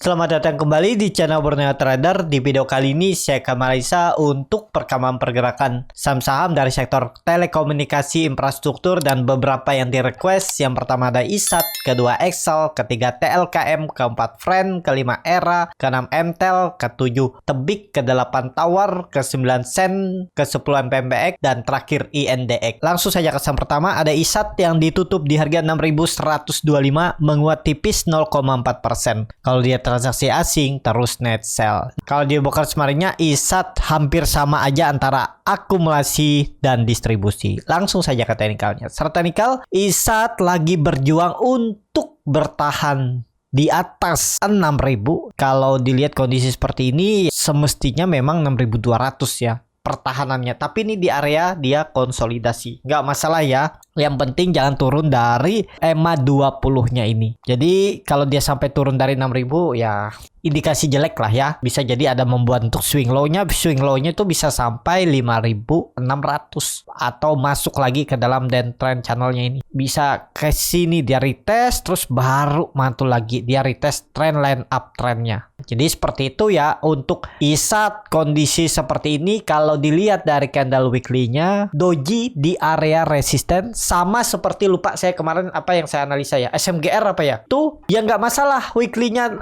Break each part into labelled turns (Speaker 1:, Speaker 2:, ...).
Speaker 1: Selamat datang kembali di channel Borneo Trader. Di video kali ini saya akan menganalisa untuk perkembangan pergerakan saham-saham dari sektor telekomunikasi, infrastruktur, dan beberapa yang di request. Yang pertama ada ISAT, kedua Excel, ketiga TLKM, keempat Friend, kelima Era, keenam MTEL, ketujuh Tebik, ke-8 Tower, ke-9 Sen, ke-10 MPMBX, dan terakhir INDX. Langsung saja ke saham pertama ada ISAT yang ditutup di harga 6.125, menguat tipis 0,4%. Kalau dia transaksi asing terus net sell. Kalau di broker kemarinnya ISAT hampir sama aja antara akumulasi dan distribusi. Langsung saja ke teknikalnya. Secara teknikal, ISAT lagi berjuang untuk bertahan di atas 6.000. Kalau dilihat kondisi seperti ini semestinya memang 6.200 ya pertahanannya, tapi ini di area dia konsolidasi, nggak masalah ya. Yang penting jangan turun dari EMA 20-nya ini. Jadi kalau dia sampai turun dari 6.000 ya indikasi jelek lah ya. Bisa jadi ada membuat untuk swing low-nya. Swing low-nya itu bisa sampai 5.600 atau masuk lagi ke dalam downtrend channelnya ini. Bisa ke sini dia retest terus baru mantul lagi dia retest trend line uptrendnya. Jadi seperti itu ya untuk ISAT. Kondisi seperti ini kalau dilihat dari candle weekly-nya, doji di area resisten sama seperti lupa saya kemarin apa yang saya analisa ya, SMGR apa ya, tuh ya nggak masalah weekly-nya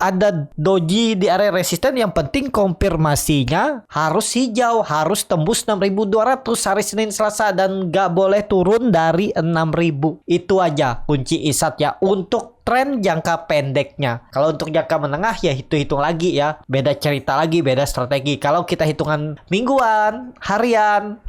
Speaker 1: ada doji di area resisten, yang penting konfirmasinya harus hijau, harus tembus 6.200 hari Senin Selasa dan nggak boleh turun dari 6.000. Itu aja kunci ISAT ya untuk tren jangka pendeknya. Kalau untuk jangka menengah ya hitung lagi ya, beda cerita lagi, beda strategi. Kalau kita hitungan mingguan, harian,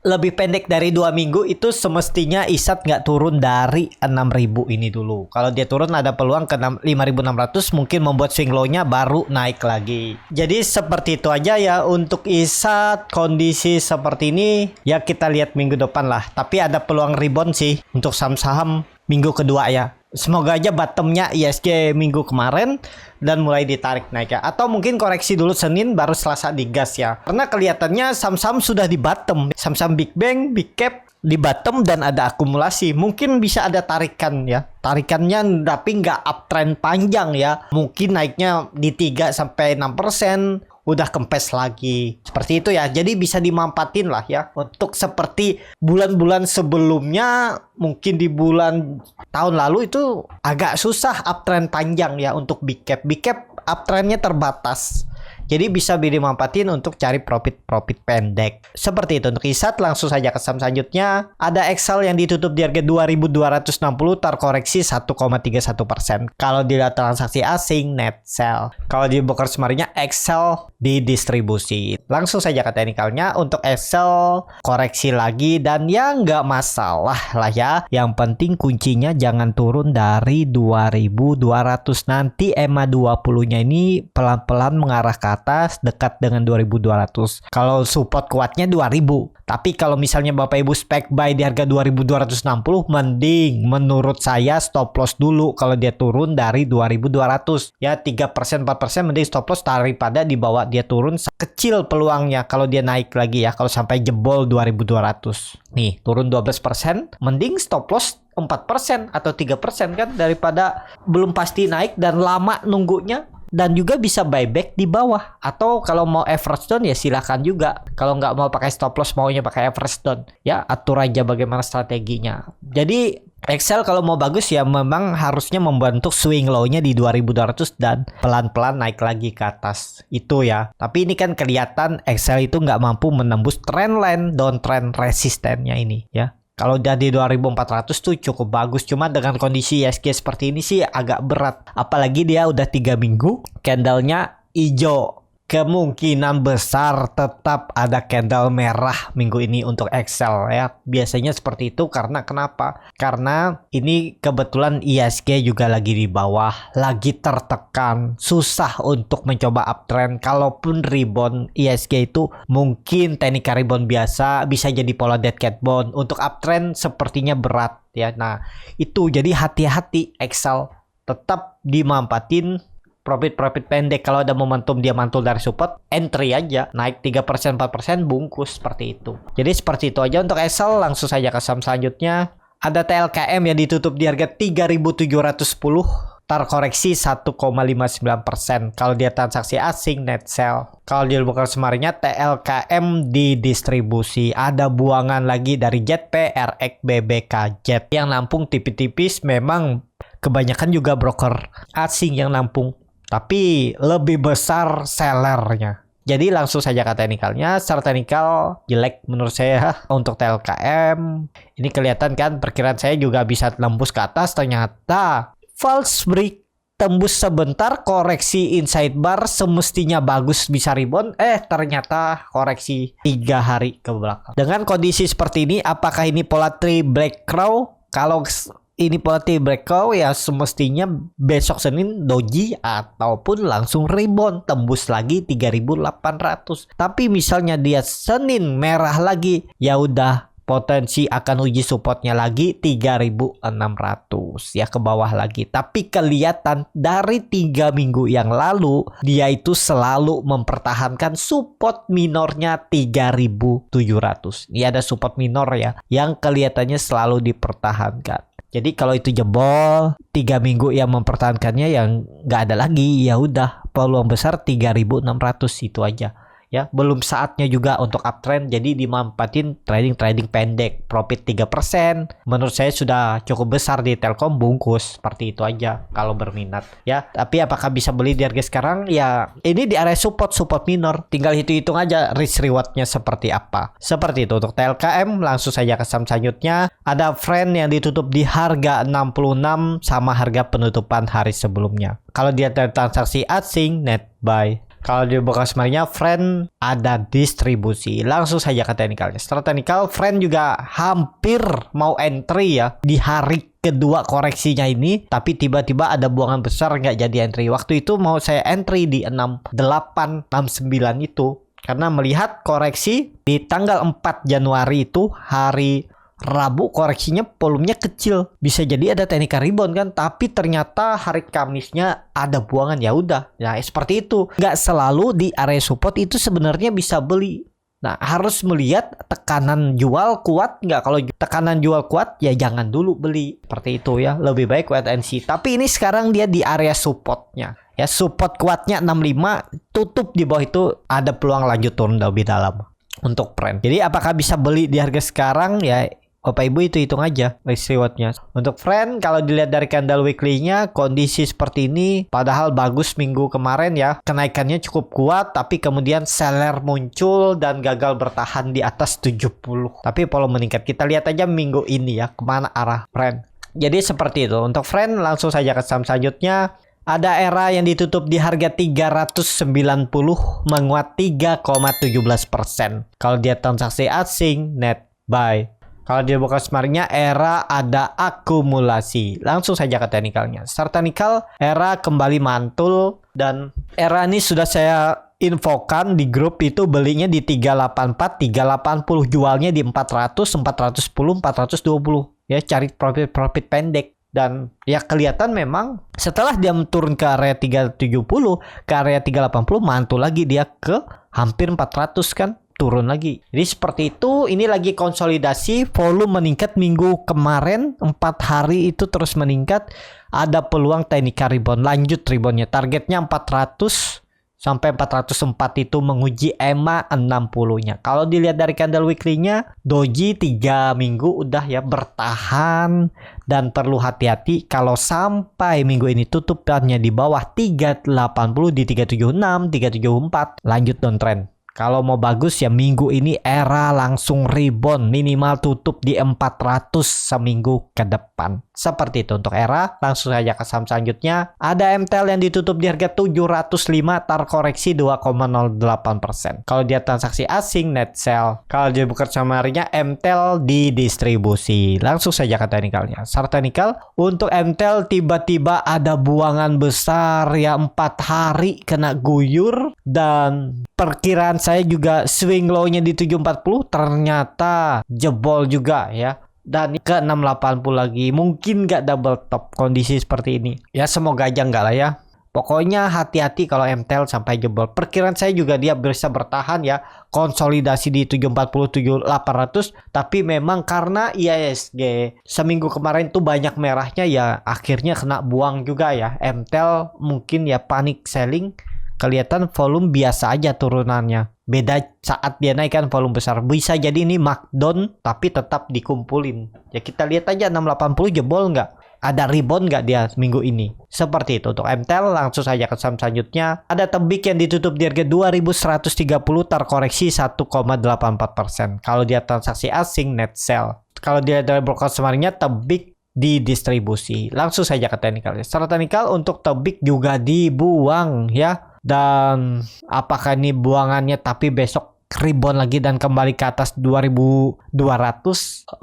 Speaker 1: lebih pendek dari 2 minggu itu semestinya ISAT nggak turun dari 6.000 ini dulu. Kalau dia turun ada peluang ke 5.600, mungkin membuat swing low-nya baru naik lagi. Jadi seperti itu aja ya untuk ISAT. Kondisi seperti ini ya kita lihat minggu depan lah. Tapi ada peluang rebound sih untuk saham-saham minggu kedua ya. Semoga aja bottomnya ISG minggu kemarin dan mulai ditarik naik ya. Atau mungkin koreksi dulu Senin baru Selasa digas ya. Karena kelihatannya saham-saham sudah di bottom. Saham-saham Big Bang, Big Cap di bottom dan ada akumulasi. Mungkin bisa ada tarikan ya. Tarikannya tapi nggak uptrend panjang ya. Mungkin naiknya di 3-6%. Udah kempes lagi. Seperti itu ya. Jadi bisa dimanfaatin lah ya. Untuk seperti bulan-bulan sebelumnya, mungkin di bulan tahun lalu itu agak susah uptrend panjang ya untuk Big Cap. Big Cap uptrendnya terbatas. Jadi bisa dimanfaatin untuk cari profit pendek. Seperti itu untuk ISAT. Langsung saja ke saham selanjutnya. Ada Excel yang ditutup di harga 2.260, terkoreksi 1,31%. Kalau dilihat transaksi asing net sell. Kalau di broker kemarinnya Excel di distribusi. Langsung saja ke teknikalnya. Untuk Excel koreksi lagi dan ya nggak masalah lah ya. Yang penting kuncinya jangan turun dari 2.200. Nanti EMA 20-nya ini pelan-pelan mengarah ke atas dekat dengan 2.200. Kalau support kuatnya 2.000. Tapi kalau misalnya Bapak Ibu spek buy di harga 2.260, mending menurut saya stop loss dulu kalau dia turun dari 2.200. Ya 3% 4% mending stop loss daripada dibawa dia turun. Kecil peluangnya kalau dia naik lagi ya, kalau sampai jebol 2.200. Nih turun 12%, mending stop loss 4% atau 3% kan, daripada belum pasti naik dan lama nunggunya. Dan juga bisa buyback di bawah. Atau kalau mau average down ya silakan juga. Kalau nggak mau pakai stop loss, maunya pakai average down. Ya atur aja bagaimana strateginya. Jadi Excel kalau mau bagus ya memang harusnya membentuk swing low-nya di 2.200 dan pelan-pelan naik lagi ke atas. Itu ya. Tapi ini kan kelihatan Excel itu nggak mampu menembus trend line, downtrend resistennya ini ya. Kalau udah di 2.400 tuh cukup bagus. Cuma dengan kondisi ISG seperti ini sih agak berat. Apalagi dia udah 3 minggu candlenya hijau. Kemungkinan besar tetap ada candle merah minggu ini untuk Excel ya. Biasanya seperti itu karena kenapa? Karena ini kebetulan ISG juga lagi di bawah, lagi tertekan, susah untuk mencoba uptrend. Kalaupun rebound ISG itu mungkin teknik rebound biasa, bisa jadi pola dead cat bone. Untuk uptrend sepertinya berat ya. Nah, itu jadi hati-hati Excel, tetap dimanfaatin profit pendek. Kalau ada momentum dia mantul dari support, entry aja, naik 3% 4% bungkus seperti itu. Jadi seperti itu aja untuk Excel. Langsung saja ke saham selanjutnya. Ada TLKM yang ditutup di harga 3.710, terkoreksi 1,59%. Kalau dia transaksi asing net sell. Kalau di broker semarnya TLKM didistribusi. Ada buangan lagi dari JP, RX, BBK, Jet. Yang nampung tipis-tipis memang kebanyakan juga broker asing yang nampung. Tapi lebih besar sellernya. Jadi langsung saja ke teknikalnya. Secara teknikal jelek menurut saya untuk TLKM. Ini kelihatan kan, perkiraan saya juga bisa tembus ke atas. Ternyata false break, tembus sebentar, koreksi inside bar, semestinya bagus bisa rebound. Ternyata koreksi 3 hari ke belakang. Dengan kondisi seperti ini, apakah ini pola 3 black crow? Kalau ini pola 3 black crow ya semestinya besok Senin doji ataupun langsung rebound tembus lagi 3.800. Tapi misalnya dia Senin merah lagi, ya udah potensi akan uji supportnya lagi 3.600 ya, ke bawah lagi. Tapi kelihatan dari 3 minggu yang lalu dia itu selalu mempertahankan support minornya 3.700. Ini ada support minor ya yang kelihatannya selalu dipertahankan. Jadi kalau itu jebol 3 minggu yang mempertahankannya yang nggak ada lagi, ya udah peluang besar 3.600 itu aja. Ya, belum saatnya juga untuk uptrend, jadi dimanfaatin trading pendek, profit 3%. Menurut saya sudah cukup besar di Telkom, bungkus seperti itu aja kalau berminat ya. Tapi apakah bisa beli di harga sekarang? Ya, ini di area support minor. Tinggal hitung aja risk rewardnya seperti apa. Seperti itu untuk TLKM. Langsung saja ke saham selanjutnya. Ada Friend yang ditutup di harga 66 sama harga penutupan hari sebelumnya. Kalau dia transaksi asing, net buy. Kalau di bekas sebenarnya Friend ada distribusi. Langsung saja ke teknikalnya. Secara teknikal Friend juga hampir mau entry ya di hari kedua koreksinya ini, tapi tiba-tiba ada buangan besar nggak jadi entry. Waktu itu mau saya entry di 68, 69 itu karena melihat koreksi di tanggal 4 Januari itu hari Rabu koreksinya volumenya kecil, bisa jadi ada teknik rebound kan, tapi ternyata hari Kamisnya ada buangan, ya udah ya seperti itu. Nggak selalu di area support itu sebenarnya bisa beli. Nah, harus melihat tekanan jual kuat nggak. Kalau tekanan jual kuat ya jangan dulu beli, seperti itu ya, lebih baik wait and see. Tapi ini sekarang dia di area supportnya ya, support kuatnya 65, tutup di bawah itu ada peluang lanjut turun lebih dalam untuk Friend. Jadi apakah bisa beli di harga sekarang ya, Bapak Ibu itu hitung aja risk rewardnya. Untuk Friend kalau dilihat dari candle weekly-nya kondisi seperti ini, padahal bagus minggu kemarin ya, kenaikannya cukup kuat, tapi kemudian seller muncul dan gagal bertahan di atas 70. Tapi volume meningkat. Kita lihat aja minggu ini ya kemana arah Friend. Jadi seperti itu untuk Friend. Langsung saja ke saham selanjutnya. Ada Era yang ditutup di harga 390, menguat 3,17%. Kalau dia transaksi asing, net buy. Kalau di buka semarnya Era ada akumulasi. Langsung saja ke teknikalnya. Secara teknikal Era kembali mantul, dan Era ini sudah saya infokan di grup itu belinya di 384, 380, jualnya di 400, 410, 420. Ya, cari profit pendek. Dan ya kelihatan memang setelah dia turun ke area 370, ke area 380, mantul lagi dia ke hampir 400 kan. Turun lagi. Jadi seperti itu. Ini lagi konsolidasi, volume meningkat minggu kemarin 4 hari itu terus meningkat. Ada peluang teknikal rebound, lanjut reboundnya. Targetnya 400 sampai 404 itu menguji EMA 60-nya. Kalau dilihat dari candle weekly-nya, doji 3 minggu udah ya bertahan, dan perlu hati-hati kalau sampai minggu ini tutupannya di bawah 380 di 376, 374, lanjut downtrend. Kalau mau bagus ya minggu ini Era langsung rebound, minimal tutup di 400 seminggu ke depan. Seperti itu untuk Era. Langsung saja ke saham selanjutnya. Ada MTEL yang ditutup di harga 705, terkoreksi 2,08%. Kalau dia transaksi asing, net sell. Kalau dia buka sama harinya, MTEL didistribusi. Langsung saja ke teknikalnya. Secara teknikal untuk MTEL tiba-tiba ada buangan besar ya, 4 hari kena guyur, dan perkiraan saya juga swing low-nya di 740 ternyata jebol juga ya. Dan ke 680 lagi. Mungkin nggak double top kondisi seperti ini. Ya semoga aja nggak lah ya. Pokoknya hati-hati kalau MTEL sampai jebol. Perkiraan saya juga dia bisa bertahan ya, konsolidasi di 740 7800, tapi memang karena IISG seminggu kemarin tuh banyak merahnya ya, akhirnya kena buang juga ya. MTEL mungkin ya panik selling, kelihatan volume biasa aja turunannya. Beda saat dia naik kan volume besar. Bisa jadi ini markdown tapi tetap dikumpulin. Ya kita lihat aja 680 jebol nggak? Ada rebound nggak dia minggu ini? Seperti itu untuk MTEL. Langsung saja ke saham selanjutnya. Ada Tebik yang ditutup di harga 2130 terkoreksi 1,84%. Kalau dia transaksi asing net sell. Kalau dia dari broker semaringnya Tebik didistribusi. Langsung saja ke teknikal. Secara teknikal untuk Tebik juga dibuang ya. Dan apakah ini buangannya tapi besok rebound lagi dan kembali ke atas 2200?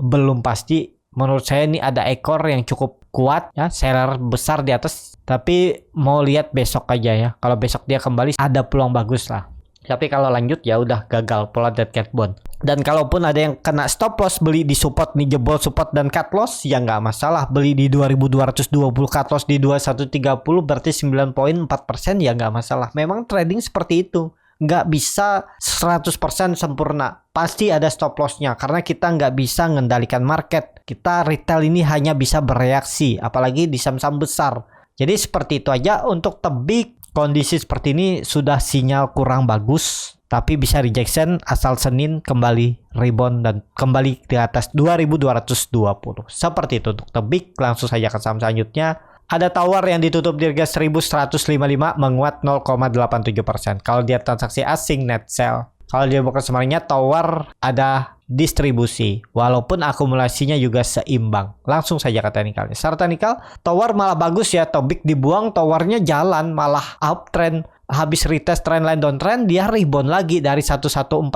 Speaker 1: Belum pasti. Menurut saya ini ada ekor yang cukup kuat ya, seller besar di atas, tapi mau lihat besok aja ya. Kalau besok dia kembali ada peluang bagus lah. Tapi kalau lanjut ya udah gagal pola dead cat bond. Dan kalaupun ada yang kena stop loss beli di support nih, jebol support dan cut loss ya nggak masalah. Beli di 2220, cut loss di 2130 berarti 9,4% ya nggak masalah. Memang trading seperti itu. Nggak bisa 100% sempurna. Pasti ada stop lossnya karena kita nggak bisa mengendalikan market. Kita retail ini hanya bisa bereaksi, apalagi di saham-saham besar. Jadi seperti itu aja untuk Tebik. Kondisi seperti ini sudah sinyal kurang bagus, tapi bisa rejection asal Senin kembali rebound dan kembali di atas 2220. Seperti itu untuk Tebik. Langsung saja ke saham selanjutnya. Ada Tower yang ditutup di harga 1155 menguat 0,87%. Kalau dia transaksi asing net sell. Kalau dia bukan sebenarnya Tower ada distribusi. Walaupun akumulasinya juga seimbang. Langsung saja ke teknikalnya. Secara teknikal Tower malah bagus ya. Tebik dibuang, Towernya jalan malah uptrend. Habis retest trendline downtrend dia rebound lagi dari 1140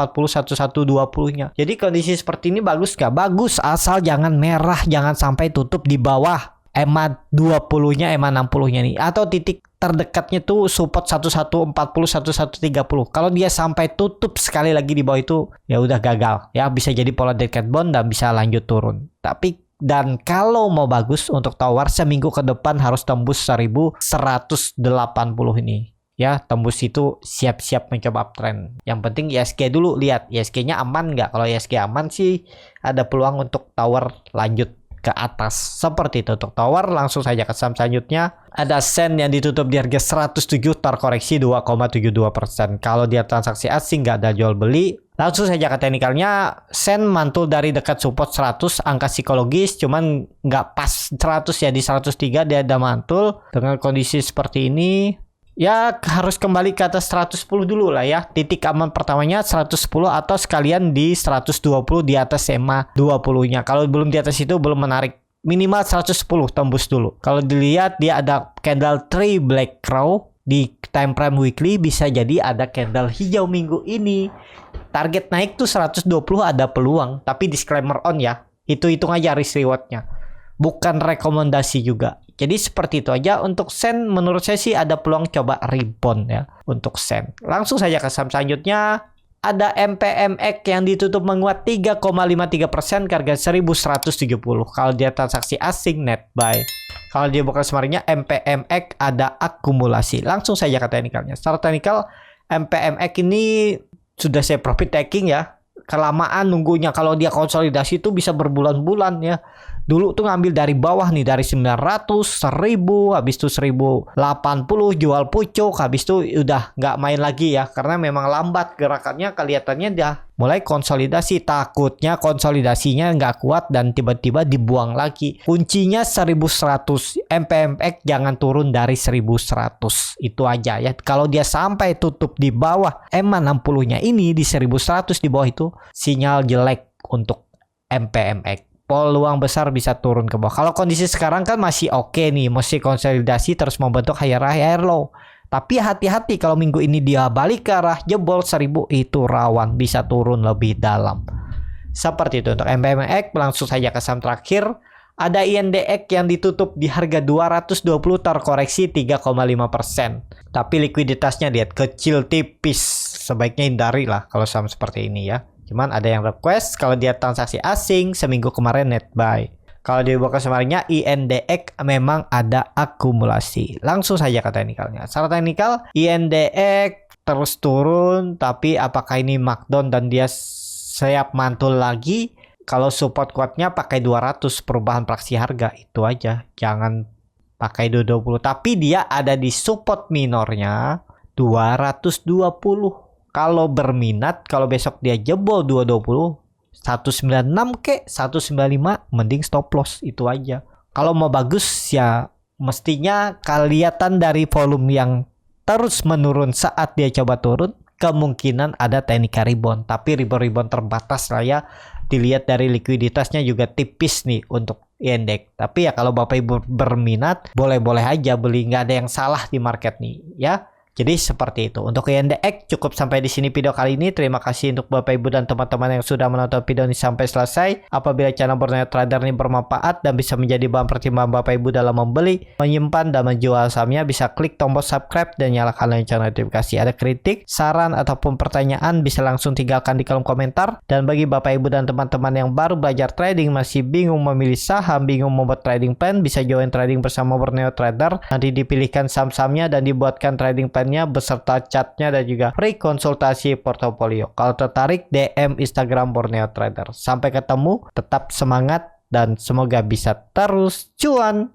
Speaker 1: 1120-nya. Jadi kondisi seperti ini bagus gak? Bagus asal jangan merah, jangan sampai tutup di bawah EMA 20-nya, EMA 60-nya nih. Atau titik terdekatnya tuh support 1140, 1130. Kalau dia sampai tutup sekali lagi di bawah itu, ya udah gagal. Ya bisa jadi pola dead cat bond dan bisa lanjut turun. Tapi dan kalau mau bagus untuk Tower seminggu ke depan harus tembus 1180 ini. Ya, tembus itu siap-siap mencoba uptrend. Yang penting ISG dulu, lihat ISG-nya aman nggak. Kalau ISG aman sih ada peluang untuk Tower lanjut ke atas. Seperti itu untuk Tower. Langsung saja ke saham selanjutnya. Ada Sen yang ditutup di harga 107 terkoreksi 2,72%. Kalau dia transaksi asing nggak ada jual beli. Langsung saja ke teknikalnya. Sen mantul dari dekat support 100, angka psikologis, cuman nggak pas 100 ya, di 103 dia ada mantul. Dengan kondisi seperti ini ya harus kembali ke atas 110 dulu lah ya. Titik aman pertamanya 110 atau sekalian di 120 di atas EMA 20-nya. Kalau belum di atas itu belum menarik. Minimal 110 tembus dulu. Kalau dilihat dia ada candle 3 black crow di time frame weekly, bisa jadi ada candle hijau minggu ini. Target naik tuh 120 ada peluang, tapi disclaimer on ya. Itu hitung aja risk rewardnya. Bukan rekomendasi juga. Jadi seperti itu aja untuk Sen. Menurut saya sih ada peluang coba rebound ya untuk Sen. Langsung saja ke saham selanjutnya. Ada MPMX yang ditutup menguat 3,53% ke harga 1170. Kalau dia transaksi asing net buy. Kalau dia bukan sebenarnya MPMX ada akumulasi. Langsung saja ke teknikalnya. Secara teknikal MPMX ini sudah saya profit taking ya. Kelamaan nunggunya. Kalau dia konsolidasi itu bisa berbulan-bulan ya. Dulu tuh ngambil dari bawah nih, dari 900, 1000, habis itu 1080 jual pucuk, habis itu udah nggak main lagi ya, karena memang lambat gerakannya, kelihatannya dia mulai konsolidasi. Takutnya konsolidasinya nggak kuat dan tiba-tiba dibuang lagi. Kuncinya 1100, MPMX jangan turun dari 1100, itu aja ya. Kalau dia sampai tutup di bawah EMA 60-nya ini di 1100 di bawah itu sinyal jelek untuk MPMX. Peluang besar bisa turun ke bawah. Kalau kondisi sekarang kan masih oke nih, masih konsolidasi terus membentuk higher low. Tapi hati-hati kalau minggu ini dia balik ke arah jebol 1000 itu rawan bisa turun lebih dalam. Seperti itu untuk MPMX. Langsung saja ke saham terakhir. Ada INDX yang ditutup di harga 220 terkoreksi 3,5%. Tapi likuiditasnya lihat kecil tipis. Sebaiknya hindari lah kalau saham seperti ini ya. Cuman ada yang request kalau dia transaksi asing seminggu kemarin net buy. Kalau dibuka summary-nya, INDX memang ada akumulasi. Langsung saja ke teknikalnya. Secara teknikal, INDX terus turun, tapi apakah ini markdown dan dia siap mantul lagi? Kalau support kuatnya pakai 200 perubahan praksi harga, itu aja. Jangan pakai 220. Tapi dia ada di support minornya 220. Kalau berminat, kalau besok dia jebol 220, 196 ke 195, mending stop loss, itu aja. Kalau mau bagus ya mestinya kelihatan dari volume yang terus menurun saat dia coba turun, kemungkinan ada teknik rebound, tapi rebound terbatas lah ya. Dilihat dari likuiditasnya juga tipis nih untuk indeks. Tapi ya kalau Bapak Ibu berminat, boleh-boleh aja beli, nggak ada yang salah di market nih ya. Jadi seperti itu. Untuk INDX cukup sampai di sini video kali ini. Terima kasih untuk Bapak Ibu dan teman-teman yang sudah menonton video ini sampai selesai. Apabila channel Borneo Trader ini bermanfaat dan bisa menjadi bahan pertimbangan Bapak Ibu dalam membeli, menyimpan, dan menjual sahamnya, bisa klik tombol subscribe dan nyalakan lonceng notifikasi. Ada kritik, saran, ataupun pertanyaan bisa langsung tinggalkan di kolom komentar. Dan bagi Bapak Ibu dan teman-teman yang baru belajar trading, masih bingung memilih saham, bingung membuat trading plan, bisa join trading bersama Borneo Trader. Nanti dipilihkan saham-sahamnya dan dibuatkan trading plan beserta chatnya dan juga free konsultasi portofolio. Kalau tertarik, DM Instagram Borneo Trader. Sampai ketemu, tetap semangat dan semoga bisa terus cuan.